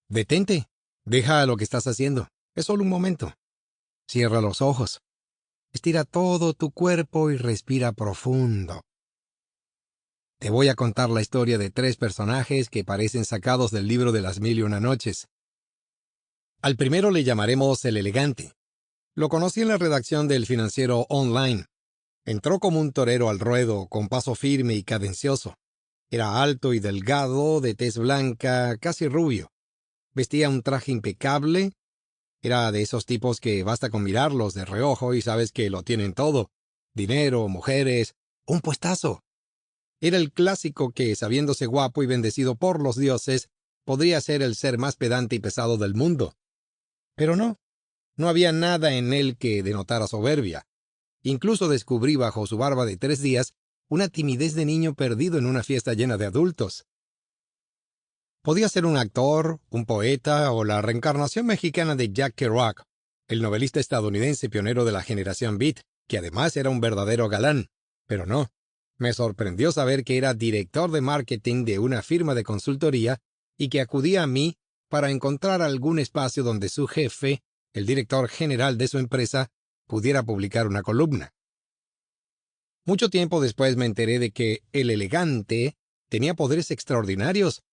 Detente. Deja lo que estás haciendo. Es solo un momento. Cierra los ojos. Estira todo tu cuerpo y respira profundo. Te voy a contar la historia de 3 personajes que parecen sacados del libro de las mil y una noches. Al primero le llamaremos el elegante. Lo conocí en la redacción del Financiero Online. Entró como un torero al ruedo, con paso firme y cadencioso. Era alto y delgado, de tez blanca, casi rubio. Vestía un traje impecable. Era de esos tipos que basta con mirarlos de reojo y sabes que lo tienen todo. Dinero, mujeres, un puestazo. Era el clásico que, sabiéndose guapo y bendecido por los dioses, podría ser el ser más pedante y pesado del mundo. Pero no había nada en él que denotara soberbia. Incluso descubrí bajo su barba de 3 días una timidez de niño perdido en una fiesta llena de adultos. Podía ser un actor, un poeta o la reencarnación mexicana de Jack Kerouac, el novelista estadounidense pionero de la generación Beat, que además era un verdadero galán. Pero no. Me sorprendió saber que era director de marketing de una firma de consultoría y que acudía a mí para encontrar algún espacio donde su jefe, el director general de su empresa, pudiera publicar una columna. Mucho tiempo después me enteré de que el elegante tenía poderes extraordinarios.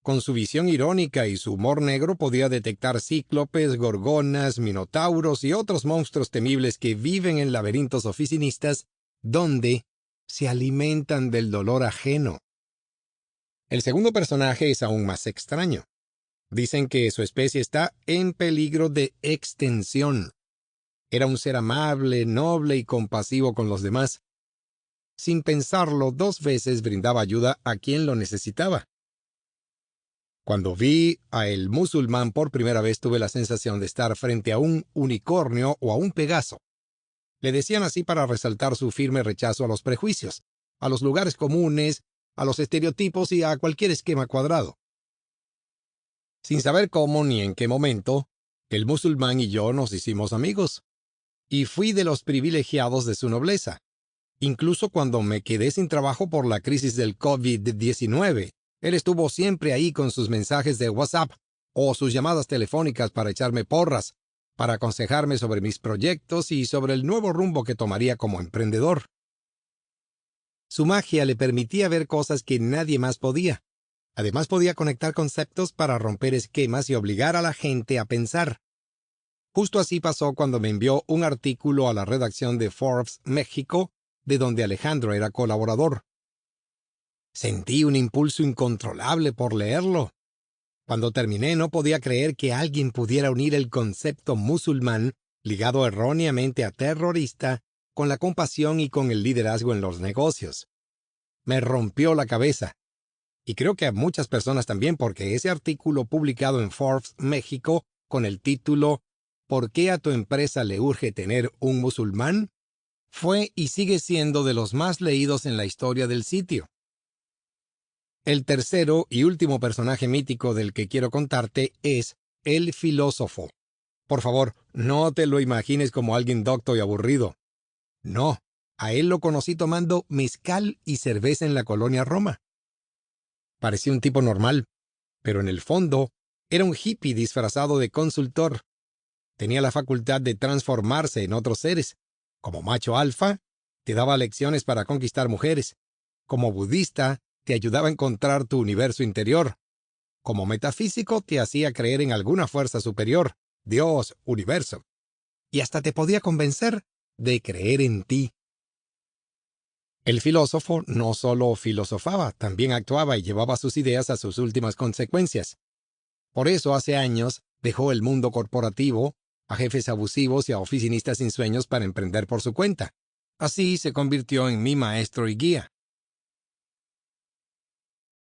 Con su visión irónica y su humor negro podía detectar cíclopes, gorgonas, minotauros y otros monstruos temibles que viven en laberintos oficinistas donde se alimentan del dolor ajeno. El segundo personaje es aún más extraño. Dicen que su especie está en peligro de extinción. Era un ser amable, noble y compasivo con los demás. Sin pensarlo 2 veces brindaba ayuda a quien lo necesitaba. Cuando vi a el musulmán por primera vez tuve la sensación de estar frente a un unicornio o a un Pegaso. Le decían así para resaltar su firme rechazo a los prejuicios, a los lugares comunes, a los estereotipos y a cualquier esquema cuadrado. Sin saber cómo ni en qué momento, el musulmán y yo nos hicimos amigos. Y fui de los privilegiados de su nobleza. Incluso cuando me quedé sin trabajo por la crisis del COVID-19, él estuvo siempre ahí con sus mensajes de WhatsApp o sus llamadas telefónicas para echarme porras, para aconsejarme sobre mis proyectos y sobre el nuevo rumbo que tomaría como emprendedor. Su magia le permitía ver cosas que nadie más podía. Además podía conectar conceptos para romper esquemas y obligar a la gente a pensar. Justo así pasó cuando me envió un artículo a la redacción de Forbes México, de donde Alejandro era colaborador. Sentí un impulso incontrolable por leerlo. Cuando terminé no podía creer que alguien pudiera unir el concepto musulmán, ligado erróneamente a terrorista, con la compasión y con el liderazgo en los negocios. Me rompió la cabeza. Y creo que a muchas personas también, porque ese artículo publicado en Forbes México con el título ¿Por qué a tu empresa le urge tener un musulmán?, fue y sigue siendo de los más leídos en la historia del sitio. El tercero y último personaje mítico del que quiero contarte es el filósofo. Por favor, no te lo imagines como alguien docto y aburrido. No, a él lo conocí tomando mezcal y cerveza en la colonia Roma. Parecía un tipo normal, pero en el fondo era un hippie disfrazado de consultor. Tenía la facultad de transformarse en otros seres. Como macho alfa, te daba lecciones para conquistar mujeres. Como budista, te ayudaba a encontrar tu universo interior. Como metafísico, te hacía creer en alguna fuerza superior, Dios, universo. Y hasta te podía convencer de creer en ti. El filósofo no solo filosofaba, también actuaba y llevaba sus ideas a sus últimas consecuencias. Por eso hace años dejó el mundo corporativo, a jefes abusivos y a oficinistas sin sueños para emprender por su cuenta. Así se convirtió en mi maestro y guía.